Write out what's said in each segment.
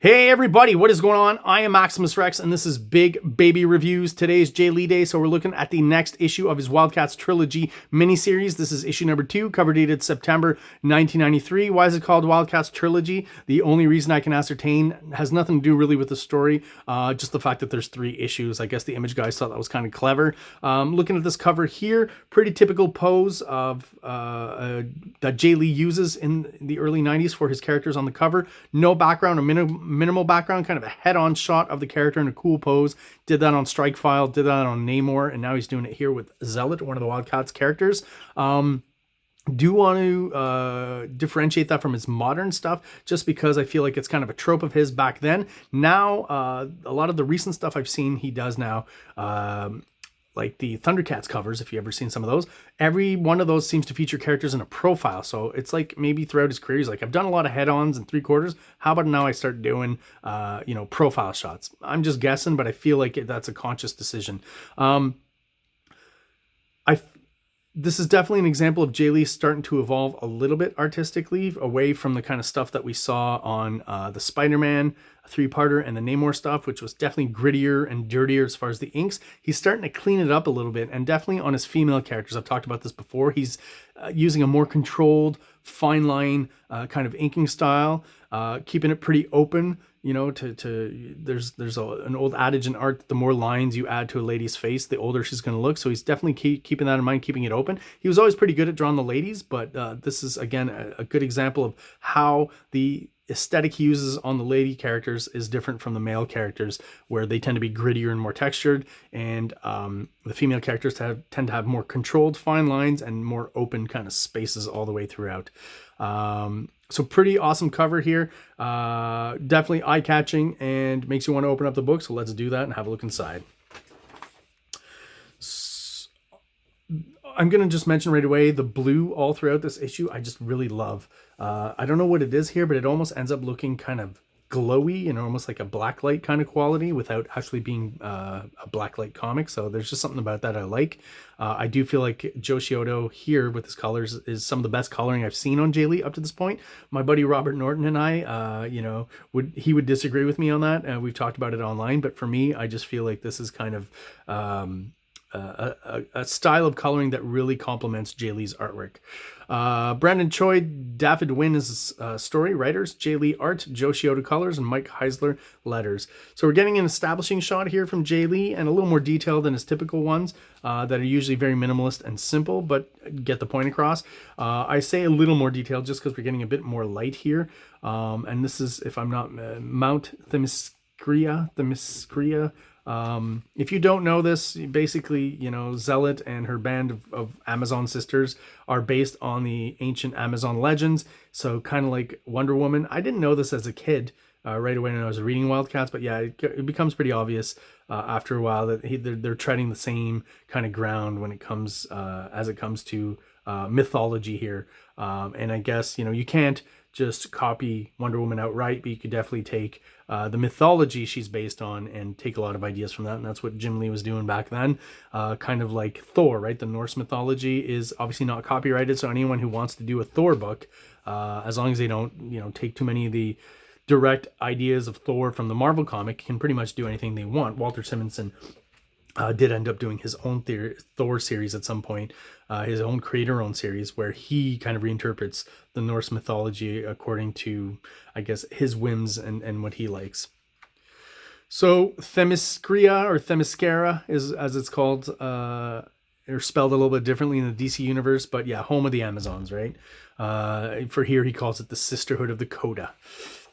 Hey everybody, what is going on? I am Maximus Rex and this is Big Baby Reviews. Today is JAE LEE Day, so we're looking at the next issue of his Wildcats Trilogy miniseries. This is issue number 2, cover dated September 1993. Why is it called Wildcats Trilogy? The only reason I can ascertain has nothing to do really with the story, just the fact that there's 3 issues. I guess the image guys thought that was kind of clever. Looking at this cover here, pretty typical pose of that JAE LEE uses in the early 90s for his characters on the cover. No background, minimal background, kind of a head-on shot of the character in a cool pose. Did that on Strike File, did that on Namor, and now he's doing it here with Zealot, one of the Wildcats characters. Do want to differentiate that from his modern stuff, just because I feel like it's kind of a trope of his back then. Now, a lot of the recent stuff I've seen he does now, like the Thundercats covers, if you've ever seen some of those, every one of those seems to feature characters in a profile. So it's like maybe throughout his career, he's like, I've done a lot of head-ons and 3/4. How about now I start doing, profile shots? I'm just guessing, but I feel like that's a conscious decision. This is definitely an example of JAE LEE starting to evolve a little bit artistically, away from the kind of stuff that we saw on the Spider-Man 3-parter and the Namor stuff, which was definitely grittier and dirtier as far as the inks. He's starting to clean it up a little bit, and definitely on his female characters. I've talked about this before. He's using a more controlled, fine line kind of inking style, keeping it pretty open. You know, there's an old adage in art that the more lines you add to a lady's face, the older she's going to look. So he's definitely keeping that in mind, keeping it open. He was always pretty good at drawing the ladies, but this is, again, a good example of how the aesthetic he uses on the lady characters is different from the male characters, where they tend to be grittier and more textured, and the female characters tend to have more controlled fine lines and more open kind of spaces all the way throughout. So pretty awesome cover here. Definitely eye-catching and makes you want to open up the book. So let's do that and have a look inside. I'm going to just mention right away, the blue all throughout this issue, I just really love. I don't know what it is here, but it almost ends up looking kind of glowy and almost like a blacklight kind of quality without actually being a blacklight comic. So there's just something about that I like. I do feel like Joshi Odo here with his colors is some of the best coloring I've seen on JAE LEE up to this point. My buddy Robert Norton and I, he would disagree with me on that, and we've talked about it online. But for me, I just feel like this is kind of a style of coloring that really complements JAE LEE's artwork. Brandon Choi, David Wynn is story writers, JAE LEE art, Joshi Odo colors, and Mike Heisler letters. So we're getting an establishing shot here from JAE LEE, and a little more detail than his typical ones that are usually very minimalist and simple, but get the point across. I say a little more detail just because we're getting a bit more light here. And this is, if I'm not, Mount Themyscira. If you don't know this, basically, Zealot and her band of Amazon sisters are based on the ancient Amazon legends. So kind of like Wonder Woman. I didn't know this as a kid right away when I was reading Wildcats, but yeah, it becomes pretty obvious after a while that they're treading the same kind of ground when it comes as it comes to mythology here. And I guess, you can't just copy Wonder Woman outright, but you could definitely take the mythology she's based on and take a lot of ideas from that. And that's what Jim Lee was doing back then. Kind of like Thor, right? The Norse mythology is obviously not copyrighted. So anyone who wants to do a Thor book, as long as they don't, take too many of the direct ideas of Thor from the Marvel comic, can pretty much do anything they want. Walter Simonson did end up doing his own Thor series at some point, his own creator-owned series, where he kind of reinterprets the Norse mythology according to, I guess, his whims and what he likes. So Themyscira or Themyscira is, as it's called, or spelled a little bit differently in the DC universe, but yeah, home of the Amazons, right? For here, he calls it the Sisterhood of the Coda.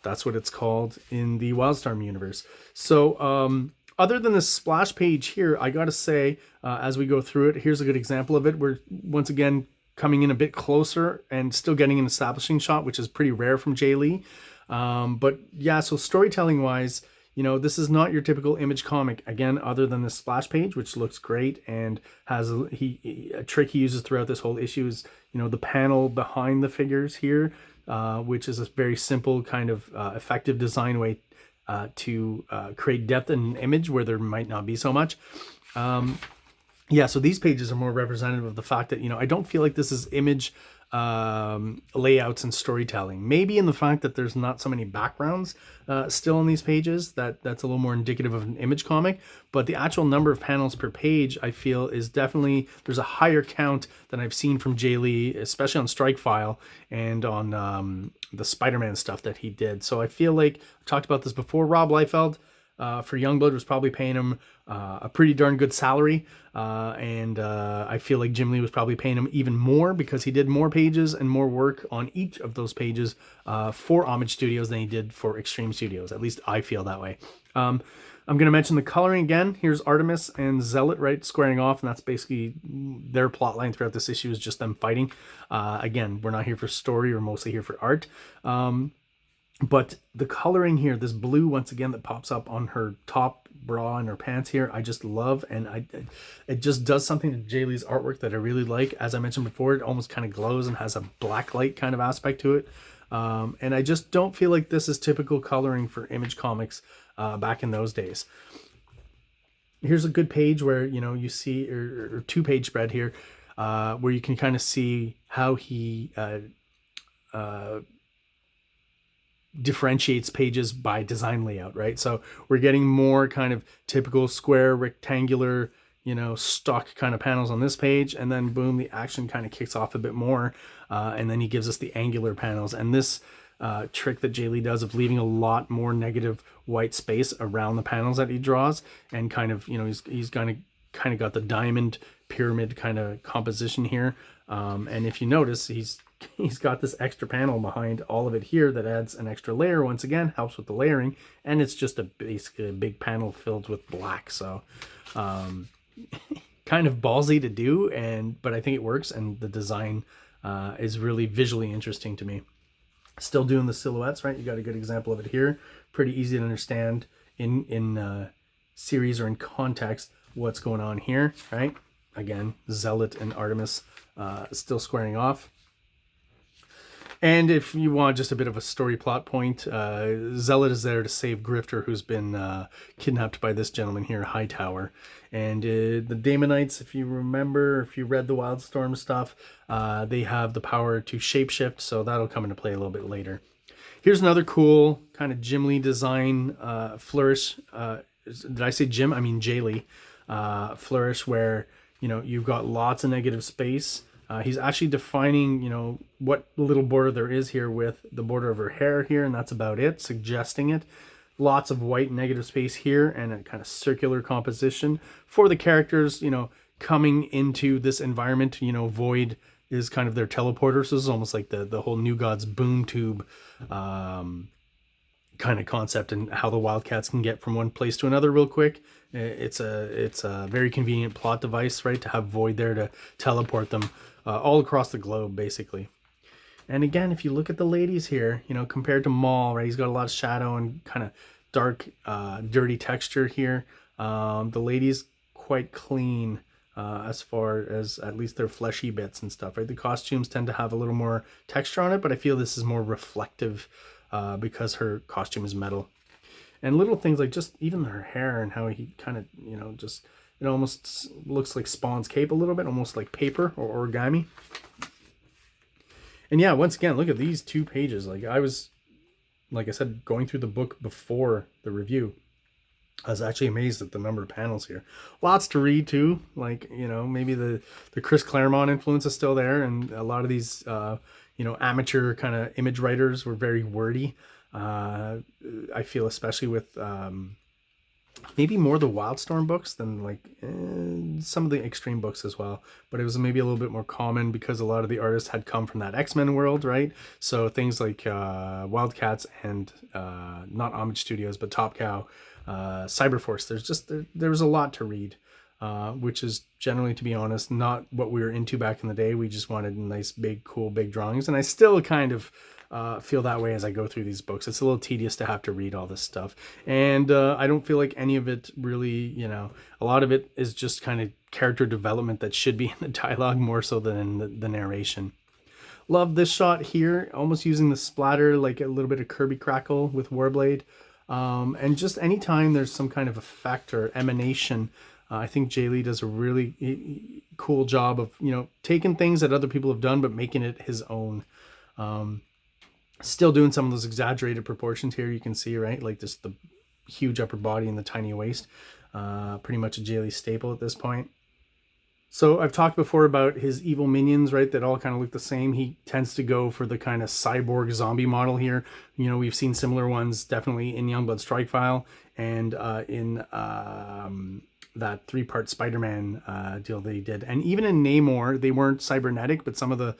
That's what it's called in the Wildstorm universe. So, other than the splash page here, I gotta say, as we go through it, here's a good example of it. We're once again coming in a bit closer and still getting an establishing shot, which is pretty rare from JAE LEE. But yeah, so storytelling wise, this is not your typical image comic. Again, other than the splash page, which looks great and has a trick he uses throughout this whole issue is, the panel behind the figures here, which is a very simple kind of effective design way to create depth in an image where there might not be so much. Yeah, so these pages are more representative of the fact that, I don't feel like this is image layouts and storytelling. Maybe in the fact that there's not so many backgrounds still on these pages, that's a little more indicative of an image comic, but the actual number of panels per page, I feel, is definitely, there's a higher count than I've seen from Jay Lee, especially on Strike File and on the Spider-Man stuff that he did. So I feel like, I talked about this before, Rob Liefeld, for Youngblood was probably paying him a pretty darn good salary. And I feel like Jim Lee was probably paying him even more because he did more pages and more work on each of those pages for Homage Studios than he did for Extreme Studios. At least I feel that way. I'm going to mention the coloring again. Here's Artemis and Zealot, right, squaring off, and that's basically their plot line throughout this issue is just them fighting. Again, we're not here for story, we're mostly here for art. But the coloring here, this blue, once again, that pops up on her top bra and her pants here, I just love. And it just does something to Jay Lee's artwork that I really like. As I mentioned before, it almost kind of glows and has a black light kind of aspect to it. And I just don't feel like this is typical coloring for Image Comics back in those days. Here's a good page where, you know, you see, or two-page spread here, where you can kind of see how he differentiates pages by design layout, right? So we're getting more kind of typical square, rectangular, you know, stock kind of panels on this page, and then boom, the action kind of kicks off a bit more, and then he gives us the angular panels. And this trick that Jay Lee does of leaving a lot more negative white space around the panels that he draws, and kind of, you know, he's kind of got the diamond pyramid kind of composition here. And if you notice, he's got this extra panel behind all of it here that adds an extra layer. Once again, helps with the layering, and it's just basically a big panel filled with black. So kind of ballsy to do, but I think it works, and the design is really visually interesting to me. Still doing the silhouettes, right? You got a good example of it here. Pretty easy to understand in series or in context what's going on here, right? Again, Zealot and Artemis still squaring off. And if you want just a bit of a story plot point, Zealot is there to save Grifter, who's been kidnapped by this gentleman here, Hightower. And the Daemonites, if you remember, if you read the Wildstorm stuff, they have the power to shapeshift, so that'll come into play a little bit later. Here's another cool kind of Jim Lee design flourish. Did I say Jim? I mean Jay Lee. Flourish where, you know, you've got lots of negative space. He's actually defining, you know, what little border there is here with the border of her hair here, and that's about it, suggesting it. Lots of white negative space here and a kind of circular composition for the characters, you know, coming into this environment. You know, Void is kind of their teleporter, so this is almost like the whole New Gods boom tube kind of concept, and how the Wildcats can get from one place to another real quick. It's a very convenient plot device, right, to have Void there to teleport them all across the globe, basically. And again, if you look at the ladies here, you know, compared to Maul, right, he's got a lot of shadow and kind of dark, dirty texture here. The ladies quite clean as far as at least their fleshy bits and stuff, right? The costumes tend to have a little more texture on it, but I feel this is more reflective because her costume is metal. And little things like just even her hair and how he kind of, you know, just, it almost looks like Spawn's cape a little bit, almost like paper or origami. And yeah, once again, look at these two pages. Like I was, like I said, going through the book before the review, I was actually amazed at the number of panels here. Lots to read too. Like, you know, maybe the Chris Claremont influence is still there, and a lot of these, you know, amateur kind of image writers were very wordy. I feel especially with maybe more the Wildstorm books than like some of the Extreme books as well, but it was maybe a little bit more common because a lot of the artists had come from that X-Men world, right? So things like Wildcats and not Homage Studios, but Top Cow, Cyberforce, there was a lot to read, which is generally, to be honest, not what we were into back in the day. We just wanted nice, big, cool, big drawings, and I still kind of feel that way as I go through these books. It's a little tedious to have to read all this stuff, and I don't feel like any of it really, you know, a lot of it is just kind of character development that should be in the dialogue more so than in the narration. Love this shot here, almost using the splatter like a little bit of Kirby Crackle with Warblade, and just anytime there's some kind of effect or emanation I think JAE LEE does a really cool job of, you know, taking things that other people have done but making it his own. Still doing some of those exaggerated proportions here. You can see, right, like just the huge upper body and the tiny waist. Pretty much a JAE LEE staple at this point. So I've talked before about his evil minions, right, that all kind of look the same. He tends to go for the kind of cyborg zombie model here. You know, we've seen similar ones definitely in Youngblood Strike File and in that 3-part Spider-Man deal that he did. And even in Namor, they weren't cybernetic, but some of the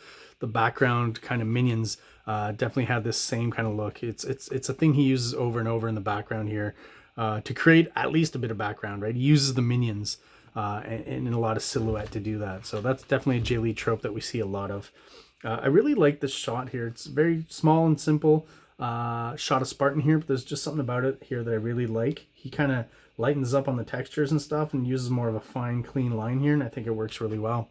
background kind of minions definitely had this same kind of look. It's a thing he uses over and over in the background here to create at least a bit of background, right? He uses the minions and in a lot of silhouette to do that. So that's definitely a JAE LEE trope that we see a lot of. I really like this shot here. It's very small and simple shot of Spartan here, but there's just something about it here that I really like. He kind of lightens up on the textures and stuff and uses more of a fine, clean line here, and I think it works really well.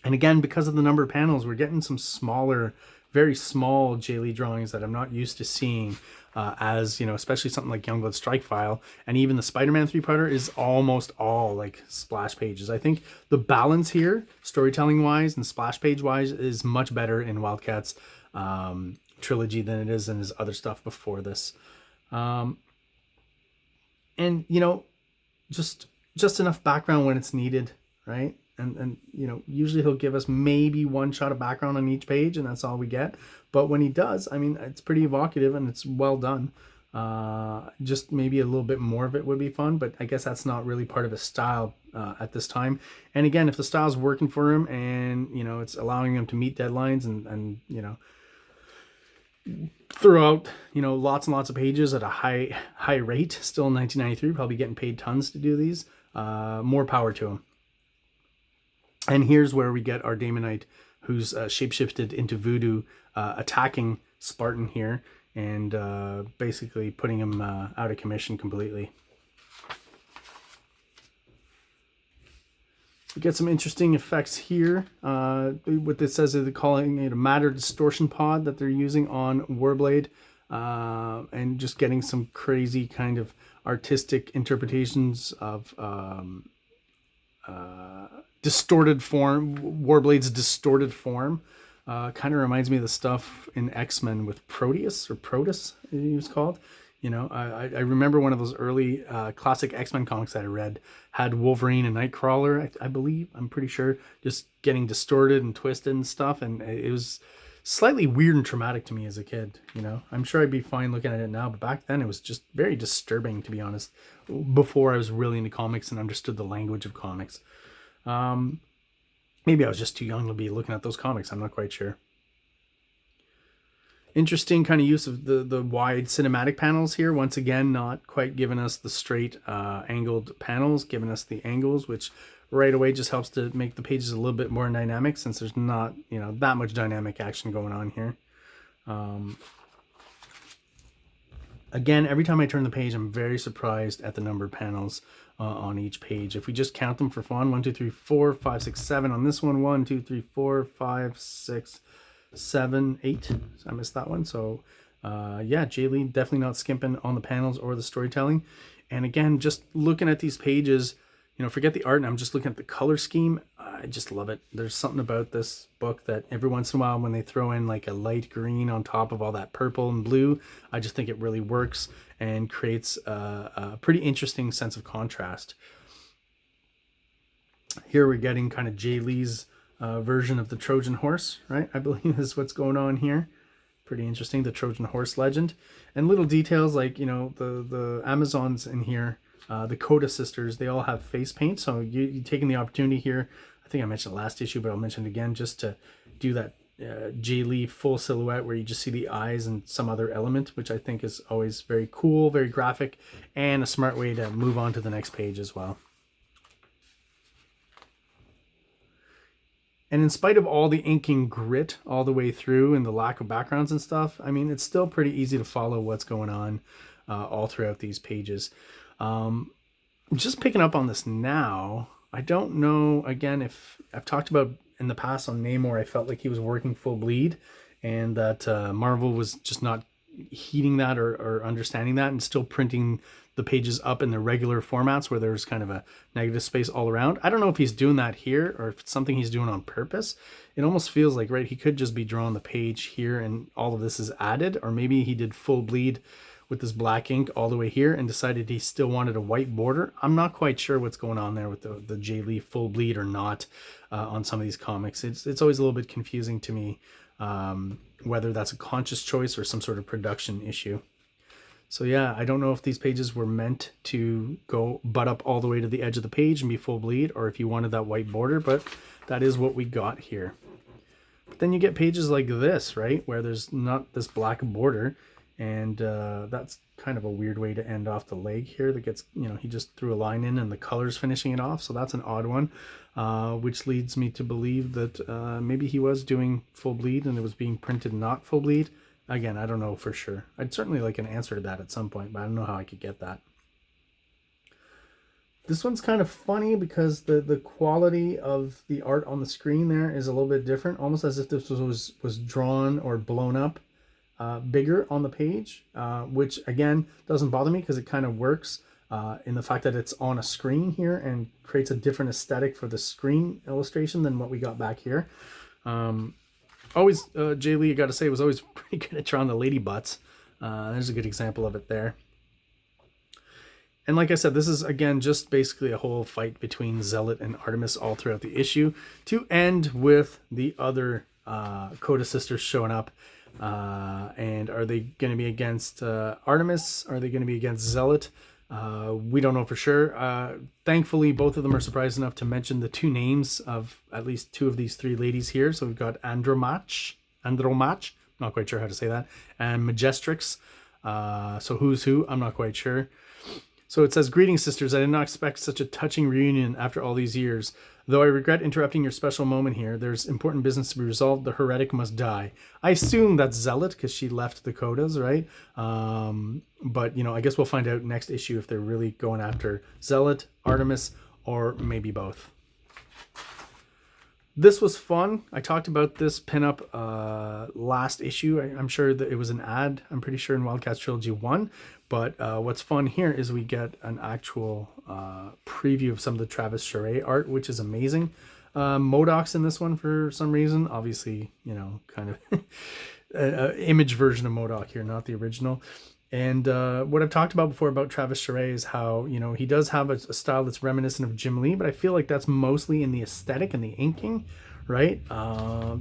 And again, because of the number of panels, we're getting some smaller, very small JAE LEE drawings that I'm not used to seeing as, you know, especially something like Youngblood Strike File. And even the Spider-Man 3-parter is almost all like splash pages. I think the balance here, storytelling-wise and splash page-wise, is much better in Wildcat's trilogy than it is in his other stuff before this. And, you know, just enough background when it's needed, right? And you know, usually he'll give us maybe one shot of background on each page, and that's all we get. But when he does, I mean, it's pretty evocative and it's well done. Just maybe a little bit more of it would be fun, but I guess that's not really part of his style at this time. And again, if the style's working for him and, you know, it's allowing him to meet deadlines and you know, throw out, you know, lots and lots of pages at a high rate, still in 1993, probably getting paid tons to do these, more power to him. And here's where we get our Daemonite, who's shapeshifted into Voodoo, attacking Spartan here and basically putting him out of commission completely. We get some interesting effects here. What this says is they're calling it a matter distortion pod that they're using on Warblade, and just getting some crazy kind of artistic interpretations of distorted form, Warblade's distorted form. Kind of reminds me of the stuff in X-Men with Proteus, or Protus, he was called. You know, I remember one of those early classic X-Men comics that I read had Wolverine and Nightcrawler, I believe, I'm pretty sure, just getting distorted and twisted and stuff. And it was slightly weird and traumatic to me as a kid, you know. I'm sure I'd be fine looking at it now, but back then it was just very disturbing, to be honest, before I was really into comics and understood the language of comics. Maybe I was just too young to be looking at those comics. I'm not quite sure. Interesting kind of use of the wide cinematic panels here. Once again, not quite giving us the straight angled panels, giving us the angles, which right away just helps to make the pages a little bit more dynamic, since there's not, you know, that much dynamic action going on here. Again, every time I turn the page, I'm very surprised at the number of panels on each page. If we just count them for fun, 1, 2, 3, 4, 5, 6, 7 on this one, 1, 2, 3, 4, 5, 6, 7, 8. I missed that one. So yeah, JAE LEE definitely not skimping on the panels or the storytelling. And again, just looking at these pages, you know, forget the art, and I'm just looking at the color scheme. I just love it. There's something about this book that every once in a while, when they throw in like a light green on top of all that purple and blue, I just think it really works and creates a pretty interesting sense of contrast. Here we're getting kind of JAE LEE's version of the Trojan horse, right? I believe is what's going on here. Pretty interesting, the Trojan horse legend. And little details like, you know, the Amazons in here, the Coda sisters, they all have face paint. So you're taking the opportunity here, I think I mentioned it last issue, but I'll mention it again, just to do that JAE LEE full silhouette where you just see the eyes and some other element, which I think is always very cool, very graphic, and a smart way to move on to the next page as well. And in spite of all the inking grit all the way through and the lack of backgrounds and stuff, I mean, it's still pretty easy to follow what's going on all throughout these pages. Just picking up on this now, I don't know, again, if I've talked about in the past on Namor, I felt like he was working full bleed and that Marvel was just not heeding that or understanding that and still printing the pages up in the regular formats where there's kind of a negative space all around. I don't know if he's doing that here or if it's something he's doing on purpose. It almost feels like, right, he could just be drawing the page here and all of this is added, or maybe he did full bleed with this black ink all the way here and decided he still wanted a white border. I'm not quite sure what's going on there with the JAE LEE full bleed or not on some of these comics. It's always a little bit confusing to me whether that's a conscious choice or some sort of production issue. So yeah, I don't know if these pages were meant to go butt up all the way to the edge of the page and be full bleed, or if you wanted that white border, but that is what we got here. But then you get pages like this, right, where there's not this black border, and that's kind of a weird way to end off the leg here. That gets, you know, he just threw a line in and the color's finishing it off, so that's an odd one, which leads me to believe that maybe he was doing full bleed and it was being printed not full bleed. Again, I don't know for sure. I'd certainly like an answer to that at some point, but I don't know how I could get that. This one's kind of funny because the quality of the art on the screen there is a little bit different, almost as if this was drawn or blown up bigger on the page, which again doesn't bother me because it kind of works in the fact that it's on a screen here and creates a different aesthetic for the screen illustration than what we got back here. Always, JAE LEE, I gotta say, was always pretty good at drawing the lady butts. There's a good example of it there. And like I said, this is, again, just basically a whole fight between Zealot and Artemis all throughout the issue, to end with the other Coda sisters showing up. And are they going to be against Artemis? Are they going to be against Zealot? We don't know for sure. Thankfully, both of them are surprised enough to mention the two names of at least two of these three ladies here. So we've got Andromach, not quite sure how to say that, and Majestrix. So who's who? I'm not quite sure. So it says, "Greetings, sisters. I did not expect such a touching reunion after all these years. Though I regret interrupting your special moment here, there's important business to be resolved. The heretic must die." I assume that's Zealot because she left the Codas, right? But, you know, I guess we'll find out next issue if they're really going after Zealot, Artemis, or maybe both. This was fun. I talked about this pinup last issue. I'm sure that it was an ad. I'm pretty sure in Wildcats Trilogy 1. But what's fun here is we get an actual preview of some of the Travis Charest art, which is amazing. MODOK's in this one for some reason. Obviously, you know, kind of an image version of MODOK here, not the original. And what I've talked about before about Travis Charest is how, you know, he does have a style that's reminiscent of Jim Lee, but I feel like that's mostly in the aesthetic and the inking, right?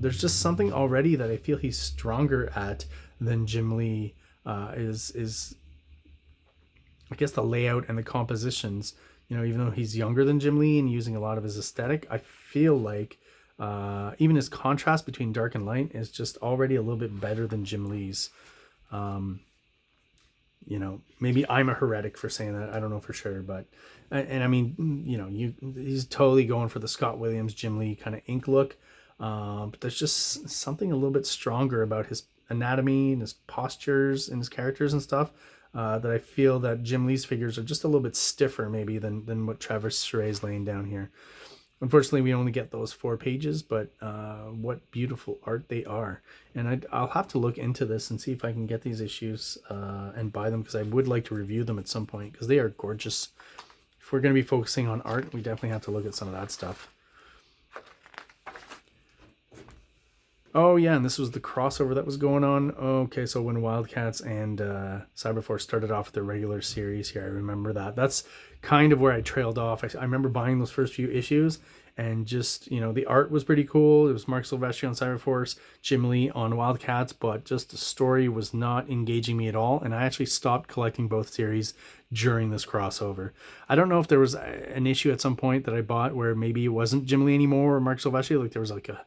There's just something already that I feel he's stronger at than Jim Lee is I guess the layout and the compositions. You know, even though he's younger than Jim Lee and using a lot of his aesthetic, I feel like even his contrast between dark and light is just already a little bit better than Jim Lee's. You know, maybe I'm a heretic for saying that. I don't know for sure, but and I mean, you know, he's totally going for the Scott Williams, Jim Lee kind of ink look. But there's just something a little bit stronger about his anatomy and his postures and his characters and stuff. That I feel that Jim Lee's figures are just a little bit stiffer maybe than what Travis Charest is laying down here. Unfortunately, we only get those 4 pages, but what beautiful art they are. And I'll have to look into this and see if I can get these issues and buy them, because I would like to review them at some point, because they are gorgeous. If we're going to be focusing on art, we definitely have to look at some of that stuff. Oh yeah, and this was the crossover that was going on. Okay, so when Wildcats and Cyberforce started off with their regular series here, I remember that. That's kind of where I trailed off. I remember buying those first few issues, and just, you know, the art was pretty cool. It was Mark Silvestri on Cyberforce, Jim Lee on Wildcats, but just the story was not engaging me at all, and I actually stopped collecting both series during this crossover. I don't know if there was an issue at some point that I bought where maybe it wasn't Jim Lee anymore or Mark Silvestri, like there was like a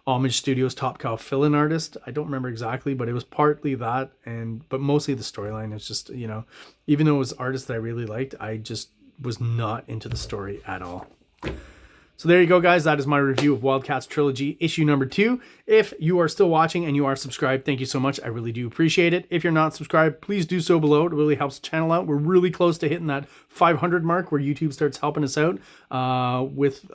Homage Studios Top Cow fill-in artist. I don't remember exactly, but it was partly that, but mostly the storyline. It's just, you know, even though it was artists that I really liked, I just was not into the story at all. So there you go, guys. That is my review of Wildcats Trilogy issue number 2. If you are still watching and you are subscribed, thank you so much. I really do appreciate it. If you're not subscribed, please do so below. It really helps the channel out. We're really close to hitting that 500 mark where YouTube starts helping us out with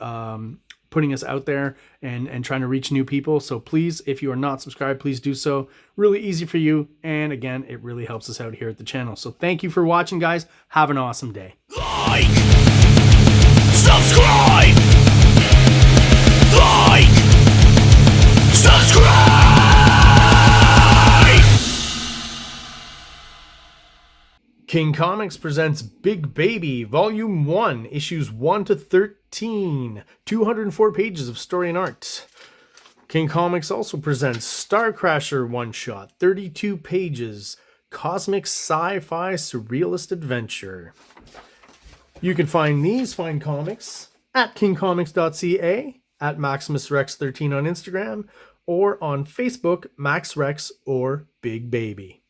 putting us out there and trying to reach new people. So please, if you are not subscribed, please do so. Really easy for you. And again, it really helps us out here at the channel. So thank you for watching, guys. Have an awesome day. Like, subscribe, like, subscribe. King Comics presents Big Baby, Volume 1, Issues 1 to 13, 204 pages of story and art. King Comics also presents Star Crasher one-shot, 32 pages, cosmic sci-fi surrealist adventure. You can find these fine comics at KINGCOMICS.CA, at MaximusRex13 on Instagram, or on Facebook, MaxRex or Big Baby.